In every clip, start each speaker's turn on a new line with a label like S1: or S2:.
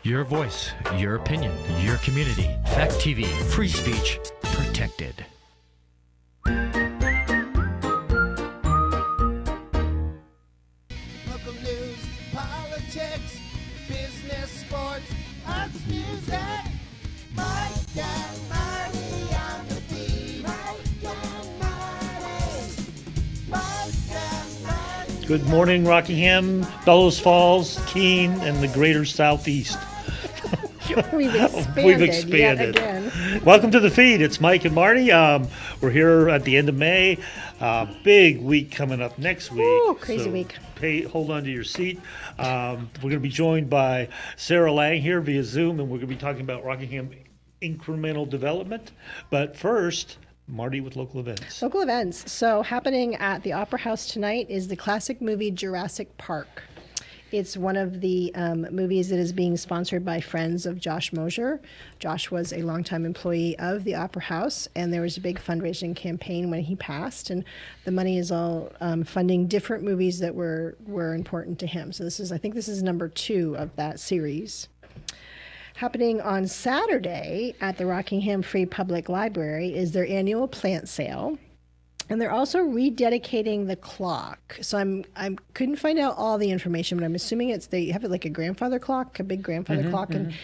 S1: Your voice, your opinion, your community. Fact TV, free speech, protected.
S2: Local news, politics, business, sports, arts, music. Mike and Marty on the beat. Mike and Marty. Mike and Marty.
S3: Good morning, Rockingham, Bellows Falls, Keene, and the greater Southeast.
S4: We've expanded.
S3: We've expanded.
S4: Yet again.
S3: Welcome to the feed. It's Mike and Marty. We're here at the end of May. Big week coming up next week.
S4: Ooh, crazy week.
S3: Hold on to your seat. We're going to be joined by Sarah Lang here via Zoom, and we're going to be talking about Rockingham incremental development. But first, Marty with local events.
S4: Local events. So happening at the Opera House tonight is the classic movie Jurassic Park. It's one of the movies that is being sponsored by friends of Josh Mosier. Josh was a longtime employee of the Opera House, and there was a big fundraising campaign when he passed, and the money is all funding different movies that were important to him. So I think this is number 2 of that series. Happening on Saturday at the Rockingham Free Public Library is their annual plant sale. And they're also rededicating the clock. So I couldn't find out all the information, but I'm assuming they have it like a grandfather clock, a big grandfather clock, and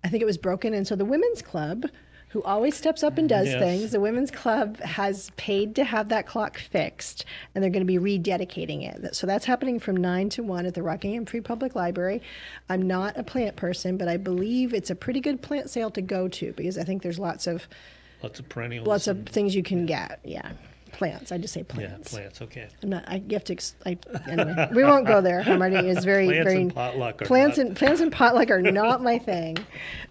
S4: I think it was broken. And so the Women's Club, who always steps up and does things, the Women's Club has paid to have that clock fixed, and they're going to be rededicating it. So that's happening from 9 to 1 at the Rockingham Free Public Library. I'm not a plant person, but I believe it's a pretty good plant sale to go to because I think there's lots of
S3: perennials.
S4: Lots of things you can get, Plants. I just say plants.
S3: Yeah, plants. Okay.
S4: I'm not. You have to. Anyway, we won't go there. Marty is very,
S3: Plants
S4: very.
S3: And potluck
S4: plants and potluck are not my thing.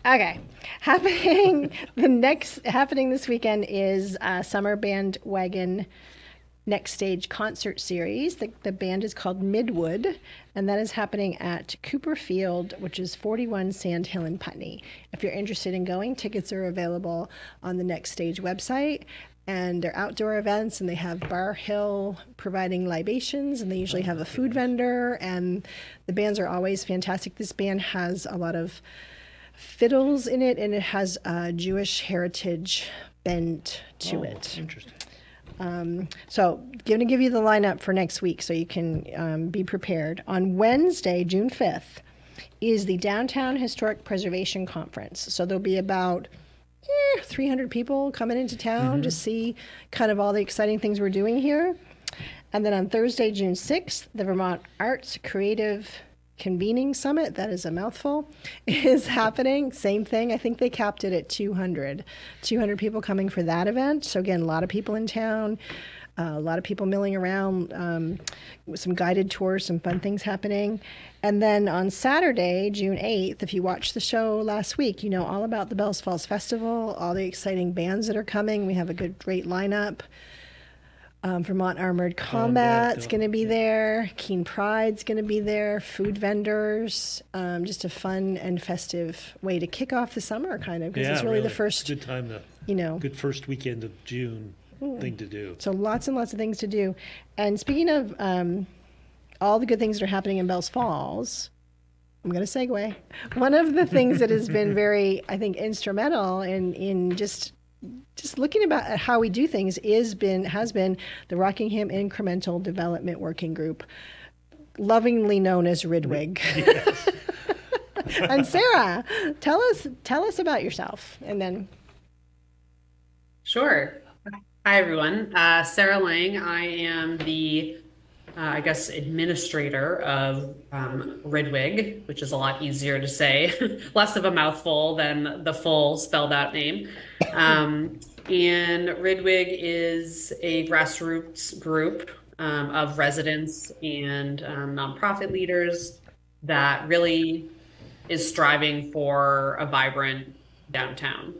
S4: Okay, happening this weekend is Summer Bandwagon Next Stage concert series. The band is called Midwood, and that is happening at Cooper Field, which is 41 Sand Hill in Putney. If you're interested in going, tickets are available on the Next Stage website. And they're outdoor events, and they have Bar Hill providing libations, and they usually have a food vendor, and the bands are always fantastic. This band has a lot of fiddles in it, and it has a Jewish heritage bent to it.
S3: Interesting.
S4: So going to give you the lineup for next week so you can be prepared. On Wednesday, June 5th, is the Downtown Historic Preservation Conference. So there'll be about 300 people coming into town to see kind of all the exciting things we're doing here. And then on Thursday, June 6th, the Vermont Arts Creative Convening Summit, that is a mouthful, is happening. Same thing. I think they capped it at 200 people coming for that event. So again, a lot of people in town, a lot of people milling around, with some guided tours, some fun things happening. And then on Saturday, June 8th, if you watched the show last week, you know all about the Bells Falls Festival, all the exciting bands that are coming. We have a great lineup. Vermont Armored Combat's going to be there. Keene Pride's going to be there. Food vendors. Just a fun and festive way to kick off the summer, kind of, because it's really the first.
S3: Good time to, good first weekend of June thing to do.
S4: So lots and lots of things to do. And speaking of all the good things that are happening in Bells Falls, I'm going to segue. One of the things that has been very, I think, instrumental in just looking about how we do things has been the Rockingham Incremental Development Working Group, lovingly known as RIDWG.
S3: Yes.
S4: And Sarah, tell us about yourself, and then.
S5: Sure. Hi, everyone. Sarah Lang. I am the administrator of RIDWG, which is a lot easier to say, less of a mouthful than the full spelled out name. And RIDWG is a grassroots group of residents and nonprofit leaders that really is striving for a vibrant downtown.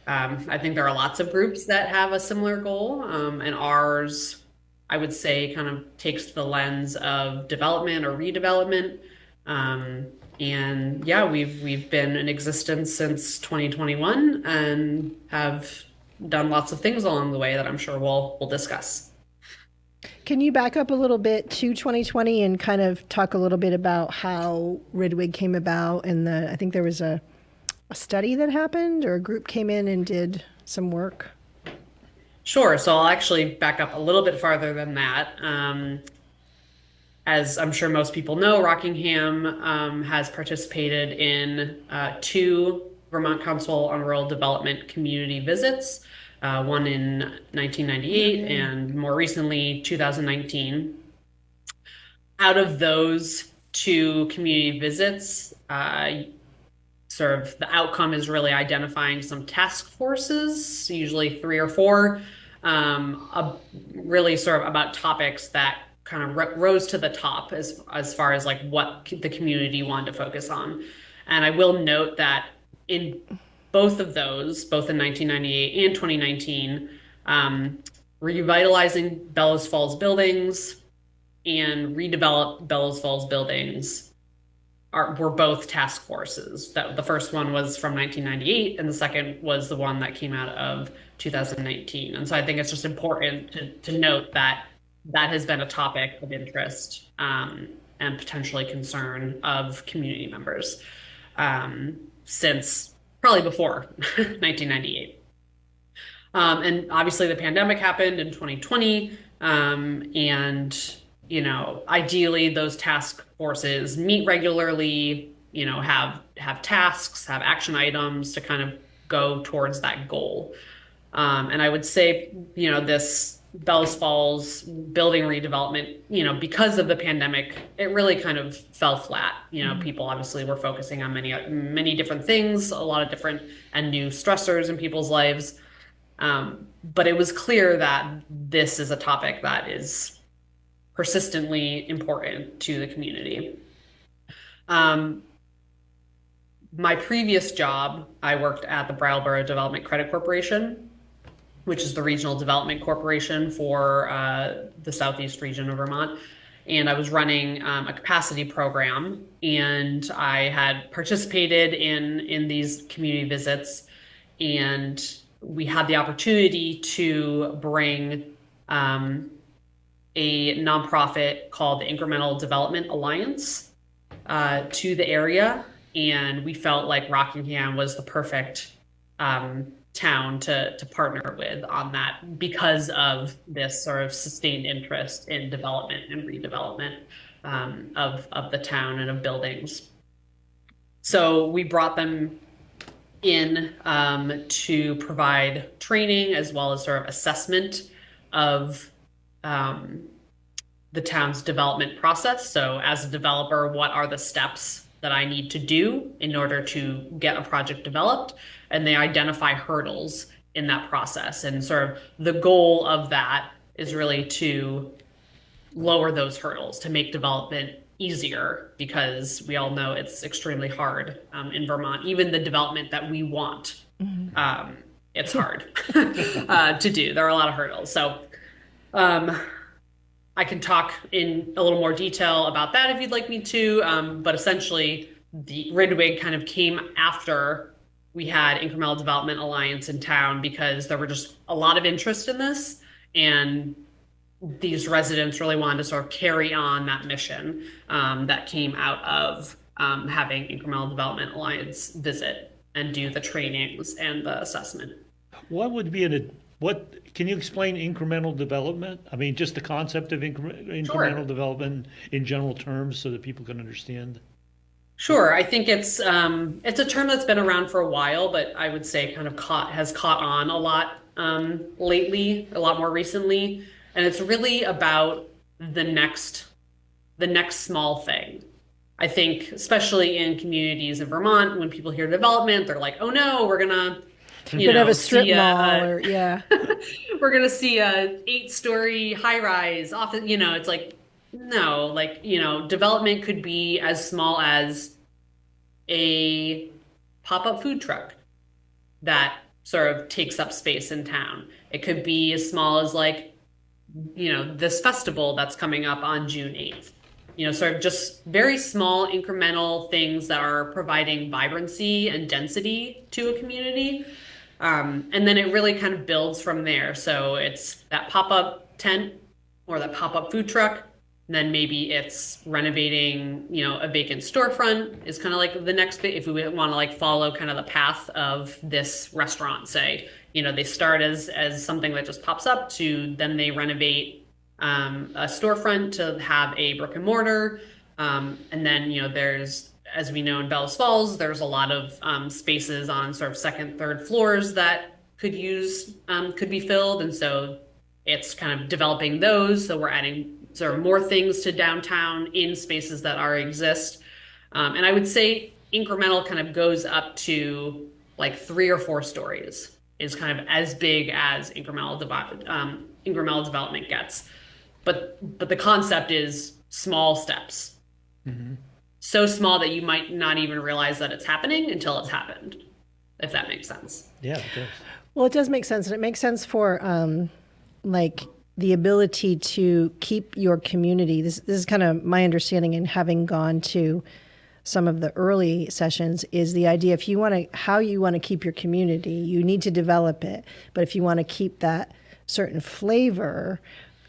S5: I think there are lots of groups that have a similar goal, and ours, I would say, kind of takes the lens of development or redevelopment. And yeah, we've been in existence since 2021 and have done lots of things along the way that I'm sure we'll discuss.
S4: Can you back up a little bit to 2020 and kind of talk a little bit about how RIDWG came about? And I think there was a study that happened, or a group came in and did some work.
S5: Sure. So I'll actually back up a little bit farther than that. As I'm sure most people know, Rockingham has participated in 2 Vermont Council on Rural Development community visits, one in 1998 and more recently 2019. Out of those 2 community visits, sort of the outcome is really identifying some task forces, usually 3 or 4, really sort of about topics that kind of rose to the top as far as like what the community wanted to focus on. And I will note that in both of those, both in 1998 and 2019, revitalizing Bellows Falls buildings and redevelop Bellows Falls buildings were both task forces. That the first one was from 1998, and the second was the one that came out of 2019. And so I think it's just important to note that that has been a topic of interest and potentially concern of community members since probably before 1998. And obviously the pandemic happened in 2020, and ideally those task forces meet regularly, have tasks, have action items to kind of go towards that goal. And I would say, this Bellows Falls building redevelopment, because of the pandemic, it really kind of fell flat. People obviously were focusing on many different things, a lot of different and new stressors in people's lives. But it was clear that this is a topic that is persistently important to the community. My previous job, I worked at the Brattleboro Development Credit Corporation, which is the regional development corporation for the southeast region of Vermont. And I was running a capacity program, and I had participated in these community visits, and we had the opportunity to bring a nonprofit called the Incremental Development Alliance to the area. And we felt like Rockingham was the perfect town to partner with on that because of this sort of sustained interest in development and redevelopment of the town and of buildings. So we brought them in to provide training as well as sort of assessment of the town's development process. So as a developer, what are the steps that I need to do in order to get a project developed? And they identify hurdles in that process. And sort of the goal of that is really to lower those hurdles, to make development easier, because we all know it's extremely hard in Vermont. Even the development that we want, it's hard to do. There are a lot of hurdles. So I can talk in a little more detail about that if you'd like me to, but essentially the RIDWG kind of came after we had Incremental Development Alliance in town because there were just a lot of interest in this, and these residents really wanted to sort of carry on that mission that came out of having Incremental Development Alliance visit and do the trainings and the assessment.
S3: What would be can you explain incremental development? I mean, just the concept of incremental development in general terms so that people can understand.
S5: Sure. I think it's a term that's been around for a while, but I would say kind of has caught on a lot lately, a lot more recently. And it's really about the next small thing. I think, especially in communities in Vermont, when people hear development, they're like, oh no, we're gonna
S4: have a strip mall, or
S5: we're gonna see a 8-story high rise. Often, it's like, no, like, development could be as small as a pop-up food truck that sort of takes up space in town. It could be as small as like, this festival that's coming up on June 8th. Sort of just very small incremental things that are providing vibrancy and density to a community. And then it really kind of builds from there. So it's that pop-up tent or that pop-up food truck. And then maybe it's renovating, a vacant storefront is kind of like the next bit. If we want to like follow kind of the path of this restaurant, say, they start as something that just pops up to then they renovate a storefront to have a brick and mortar. And then, there's, as we know in Bellows Falls, there's a lot of spaces on sort of second, third floors that could be filled. And so it's kind of developing those. So we're adding sort of more things to downtown in spaces that already exist. And I would say incremental kind of goes up to like 3 or 4 stories is kind of as big as incremental development gets. But the concept is small steps.
S3: Mm-hmm.
S5: So small that you might not even realize that it's happening until it's happened, if that makes sense.
S3: Yeah, it does.
S4: Well, it does make sense. And it makes sense for like the ability to keep your community. This is kind of my understanding, and having gone to some of the early sessions, is the idea how you want to keep your community, you need to develop it. But if you want to keep that certain flavor,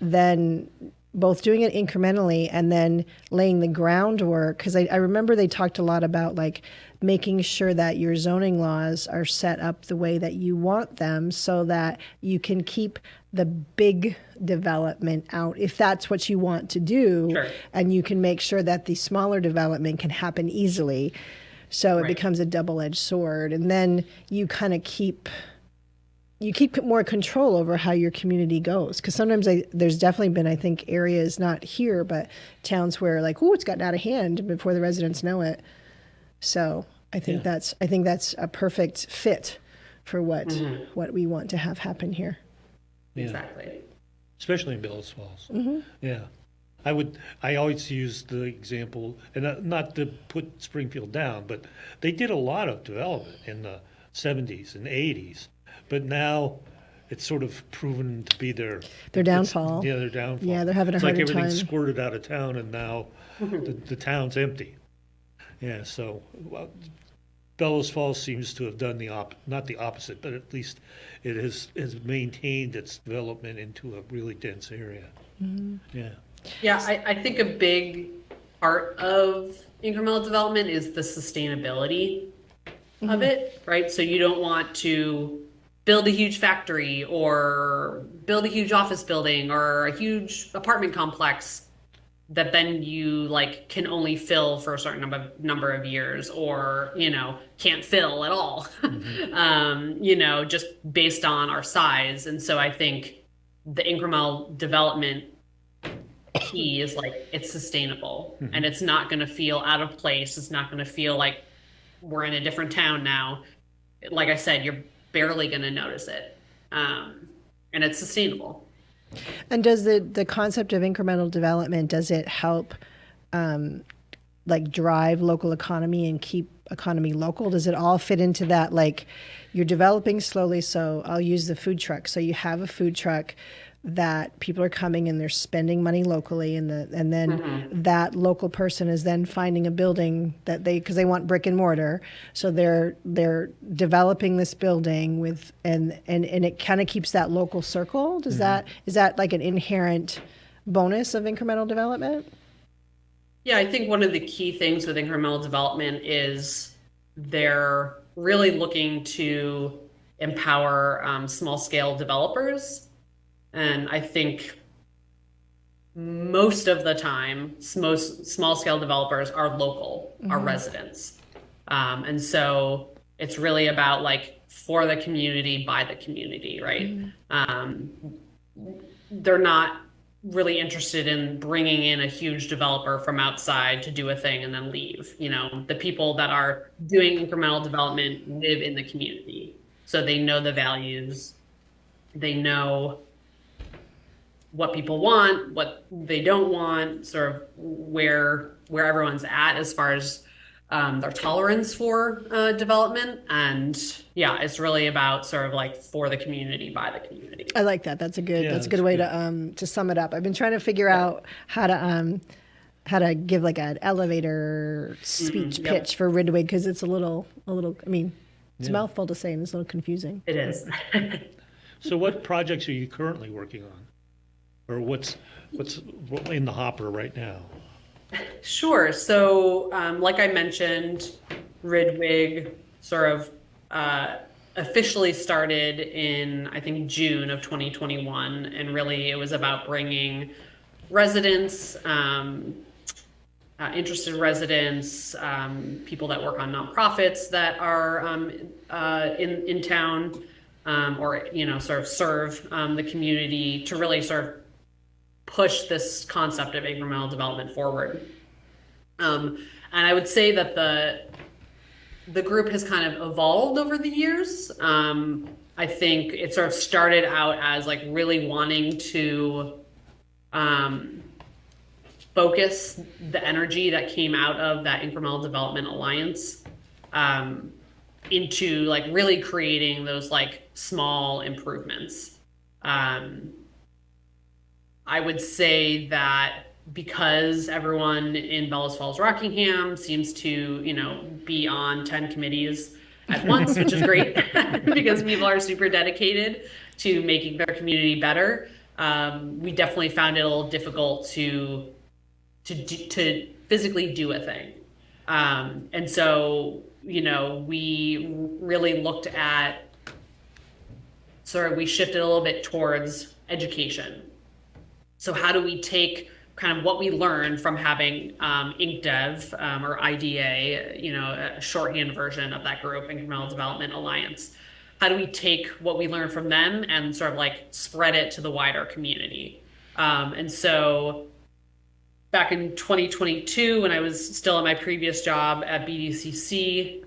S4: then both doing it incrementally and then laying the groundwork, because I remember they talked a lot about like making sure that your zoning laws are set up the way that you want them so that you can keep the big development out if that's what you want to do.
S5: Sure.
S4: And you can make sure that the smaller development can happen easily. So it
S5: Right.
S4: becomes a double-edged sword. And then you kind of keep more control over how your community goes. Because sometimes there's definitely been, I think, areas, not here, but towns where like, oh, it's gotten out of hand before the residents know it. So I think that's a perfect fit for what we want to have happen here.
S3: Yeah.
S5: Exactly.
S3: Especially in Bellows Falls.
S4: Mm-hmm.
S3: Yeah. I always use the example, and not to put Springfield down, but they did a lot of development in the 70s and 80s, but now it's sort of proven to be their
S4: downfall.
S3: Their downfall.
S4: Yeah, they're having a
S3: it's
S4: harder
S3: like everything's
S4: time.
S3: squirted out of town, and now the town's empty. Yeah, so Bellows Falls seems to have done not the opposite, but at least it has maintained its development into a really dense area.
S4: Mm-hmm.
S3: Yeah.
S5: Yeah, I think a big part of incremental development is the sustainability of it, right? So you don't want to build a huge factory or build a huge office building or a huge apartment complex that then you like can only fill for a certain number of years, or can't fill at all. Just based on our size. And so I think the incremental development key is like it's sustainable, and it's not going to feel out of place. It's not going to feel like we're in a different town now. Like I said, you're barely going to notice it, and it's sustainable.
S4: And does the concept of incremental development, does it help like drive local economy and keep economy local? Does it all fit into that? Like you're developing slowly. So I'll use the food truck. So you have a food truck that people are coming and they're spending money locally, and then that local person is then finding a building that because they want brick and mortar, so they're developing this building with and it kind of keeps that local circle. Is that like an inherent bonus of incremental development?
S5: Yeah, I think one of the key things with incremental development is they're really looking to empower small scale developers. And I think most of the time, most small scale developers are local, are residents. And so it's really about like for the community, by the community, right? They're not really interested in bringing in a huge developer from outside to do a thing and then leave. The people that are doing incremental development live in the community. So they know the values, they know what people want, what they don't want, sort of where everyone's at as far as their tolerance for development. And yeah, it's really about sort of like for the community, by the community.
S4: I like that. That's a good way to sum it up. I've been trying to figure out how to give like an elevator speech pitch for RIDWG, because it's a little. I mean, it's a mouthful to say, and it's a little confusing.
S5: It is.
S3: So what projects are you currently working on? or what's in the hopper right now?
S5: Sure. So, like I mentioned, RIDWG sort of officially started in, I think, June of 2021. And really, it was about bringing residents, interested residents, people that work on nonprofits that are in town, or, sort of serve the community to really sort of push this concept of incremental development forward. And I would say that the group has kind of evolved over the years. I think it sort of started out as like really wanting to focus the energy that came out of that Incremental Development Alliance into like really creating those like small improvements. I would say that because everyone in Bellows Falls, Rockingham seems to, be on 10 committees at once, which is great because people are super dedicated to making their community better. We definitely found it a little difficult to physically do a thing. And so, we really looked at we shifted a little bit towards education. So how do we take kind of what we learned from having IncDev or IDA, a shorthand version of that group, Incremental Development Alliance? How do we take what we learned from them and sort of like spread it to the wider community? And so back in 2022, when I was still at my previous job at BDCC,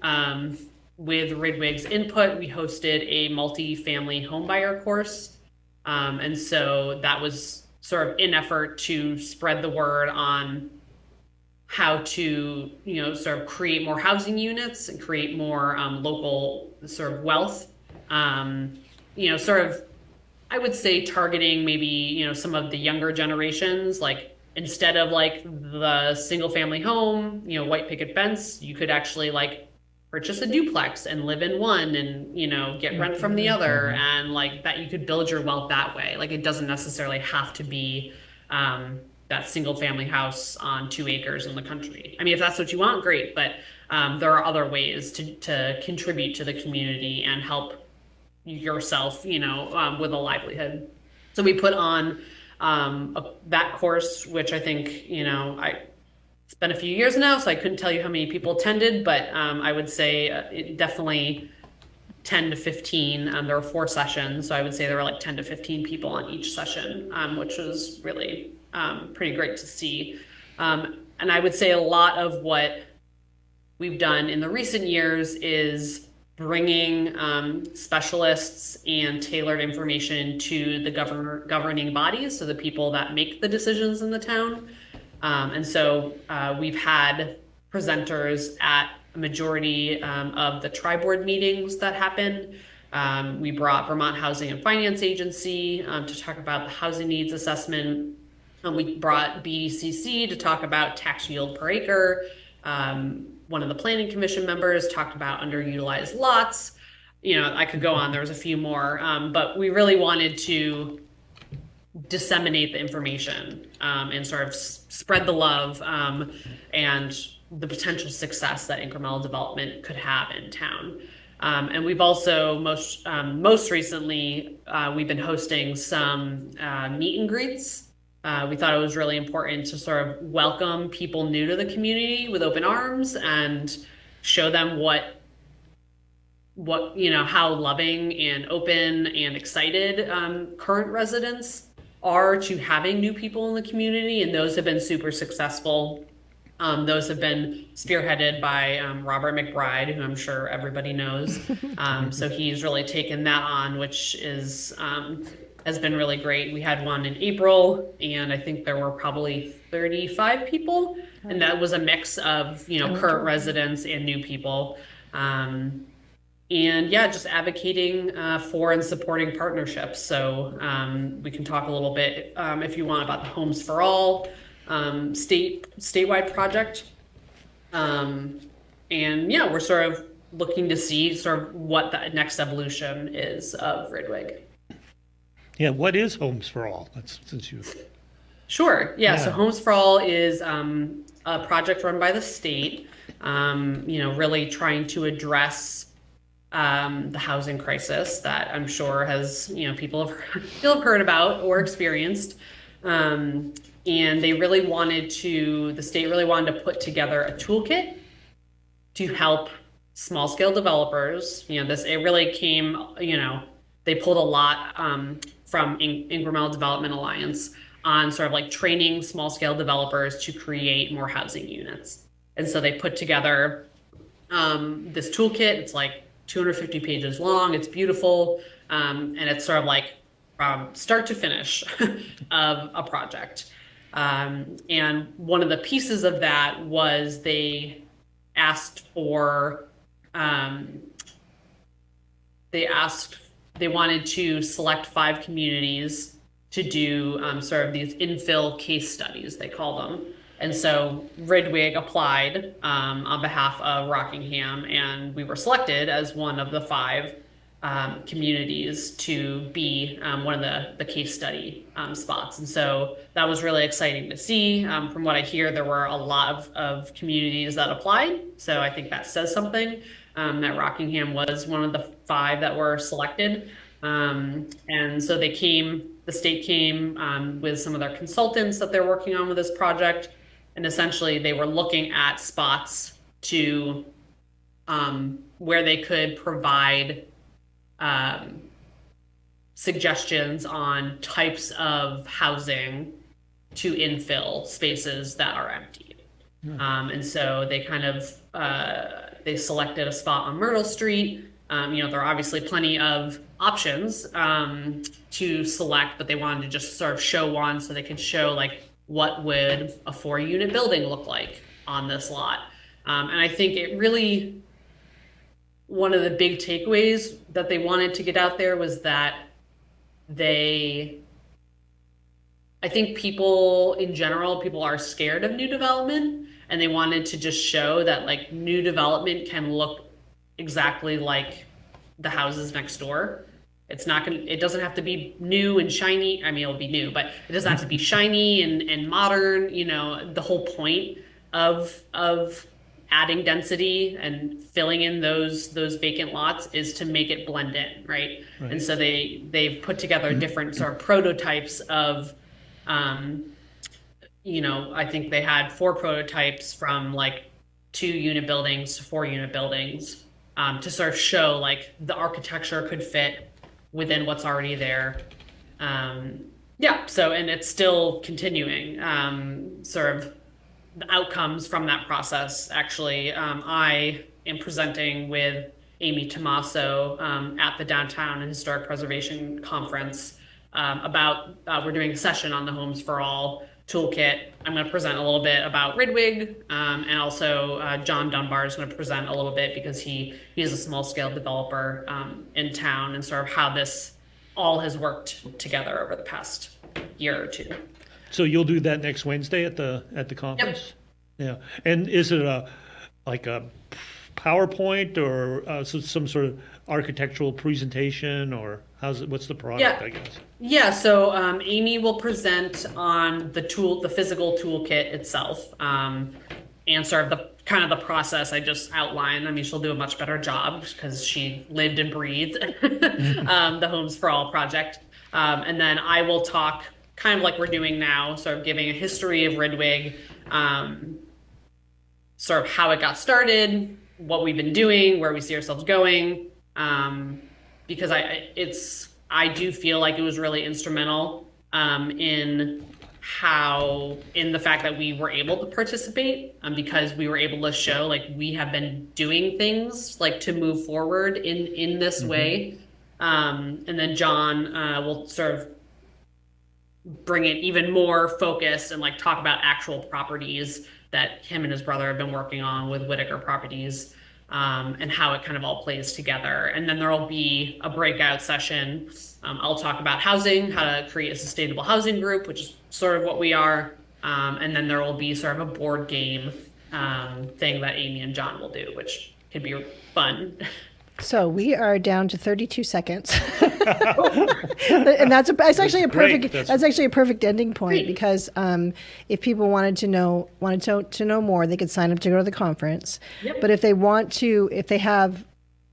S5: with RIDWG's input, we hosted a multi-family homebuyer course. And so that was sort of in effort to spread the word on how to, sort of create more housing units and create more local sort of wealth. Sort of, I would say targeting maybe, some of the younger generations, like instead of like the single family home, white picket fence, you could actually like purchase a duplex and live in one and, get rent from the other, and like that you could build your wealth that way. Like it doesn't necessarily have to be that single family house on 2 acres in the country. I mean, if that's what you want, great, but there are other ways to contribute to the community and help yourself, with a livelihood. So we put on that course, which I think, it's been a few years now, so I couldn't tell you how many people attended, but I would say it definitely 10 to 15. There were 4 sessions, so I would say there were like 10 to 15 people on each session, which was really pretty great to see. And I would say a lot of what we've done in the recent years is bringing specialists and tailored information to the governing bodies, so the people that make the decisions in the town. And so we've had presenters at a majority of the tri-board meetings that happened. We brought Vermont Housing and Finance Agency to talk about the housing needs assessment. We brought BDCC to talk about tax yield per acre. One of the planning commission members talked about underutilized lots. I could go on, there was a few more, but we really wanted to disseminate the information and sort of spread the love and the potential success that incremental development could have in town. And we've also most recently we've been hosting some meet and greets. We thought it was really important to sort of welcome people new to the community with open arms and show them how loving and open and excited current residents are to having new people in the community, and those have been super successful. Those have been spearheaded by Robert McBride, who I'm sure everybody knows. So he's really taken that on, which has been really great. We had one in April, and I think there were probably 35 people, and that was a mix of current residents and new people. And yeah, just advocating for and supporting partnerships. So we can talk a little bit, if you want, about the Homes for All statewide project. And yeah, we're sort of looking to see sort of what the next evolution is of RIDWG.
S3: Yeah, what is Homes for All? That's since you.
S5: Sure. Yeah. So
S3: Yeah.
S5: Homes for All is a project run by the state, really trying to address the housing crisis that I'm sure has, people have heard about or experienced. And the state really wanted to put together a toolkit to help small scale developers. It really came, they pulled a lot from Incremental Development Alliance on sort of like training small scale developers to create more housing units. And so they put together this toolkit. It's like 250 pages long. It's beautiful. And it's sort of like start to finish of a project. And one of the pieces of that was they asked for, they wanted to select 5 communities to do sort of these infill case studies, they call them. And so RIDWG applied on behalf of Rockingham, and we were selected as one of the 5 communities to be one of the case study spots. And so that was really exciting to see. From what I hear, there were a lot of communities that applied. So I think that says something, that Rockingham was one of the 5 that were selected. And so the state came with some of their consultants that they're working on with this project. And essentially they were looking at spots to where they could provide suggestions on types of housing to infill spaces that are empty. And so they kind of they selected a spot on Myrtle Street. There are obviously plenty of options to select, but they wanted to just sort of show one so they could show like what would a 4-unit building look like on this lot. And I think it really, one of the big takeaways that they wanted to get out there was that I think people in general, people are scared of new development, and they wanted to just show that like new development can look exactly like the houses next door. It doesn't have to be new and shiny. I mean, it'll be new, but it doesn't have to be shiny and modern. The whole point of adding density and filling in those vacant lots is to make it blend in, right? And so they've put together different sort of prototypes of, I think they had 4 prototypes from like 2-unit buildings to 4-unit buildings, to sort of show like the architecture could fit within what's already there. And it's still continuing, sort of the outcomes from that process. Actually, I am presenting with Amy Tomaso at the Downtown and Historic Preservation Conference about, we're doing a session on the Homes for All toolkit. I'm going to present a little bit about RIDWG, and also John Dunbar is going to present a little bit because he is a small scale developer in town, and sort of how this all has worked together over the past year or 2.
S3: So you'll do that next Wednesday at the conference? Yep. Yeah. And is it a PowerPoint or some sort of architectural presentation, or what's the product, I guess?
S5: Yeah, so Amy will present on the physical toolkit itself, and sort of the process I just outlined. I mean, she'll do a much better job because she lived and breathed the Homes for All project. And then I will talk kind of like we're doing now, sort of giving a history of RIDWG, sort of how it got started, what we've been doing, where we see ourselves going, because I do feel like it was really instrumental in the fact that we were able to participate, because we were able to show like we have been doing things like to move forward in this way. And then John will sort of bring it even more focused and like talk about actual properties that him and his brother have been working on with Whitaker Properties, and how it kind of all plays together. And then there'll be a breakout session. I'll talk about housing, how to create a sustainable housing group, which is sort of what we are. And then there will be sort of a board game thing that Amy and John will do, which could be fun.
S4: So we are down to 32 seconds, and that's actually a
S3: great.
S4: perfect. That's actually a perfect ending point
S5: Great.
S4: because if people wanted to know more, they could sign up to go to the conference.
S5: Yep.
S4: But if they have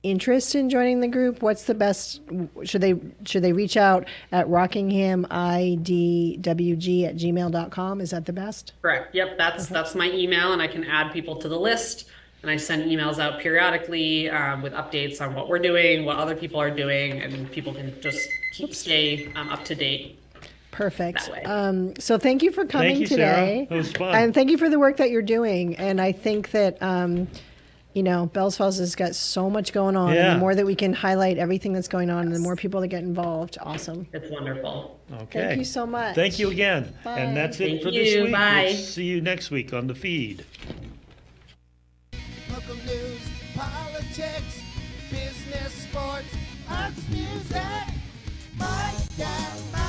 S4: interest in joining the group, what's the best? Should they reach out at rockinghamidwg@gmail.com? Is that the best?
S5: Correct. Yep, that's my email, and I can add people to the list. And I send emails out periodically with updates on what we're doing, what other people are doing, and people can just stay up to date.
S4: Perfect.
S5: That way.
S4: So thank you for coming
S3: Thank you,
S4: today.
S3: Sarah. It was fun.
S4: And thank you for the work that you're doing. And I think that, Bells Falls has got so much going on.
S3: Yeah.
S4: And the more that we can highlight everything that's going on, and the more people that get involved, awesome.
S5: It's wonderful.
S3: Okay.
S4: Thank you so much.
S3: Thank you again.
S4: Bye.
S3: And that's it
S5: Thank
S3: for this
S5: you.
S3: week.
S5: Bye.
S3: We'll see you next week on the feed.
S2: Local news, politics, business, sports, arts, music. Mike and Mike.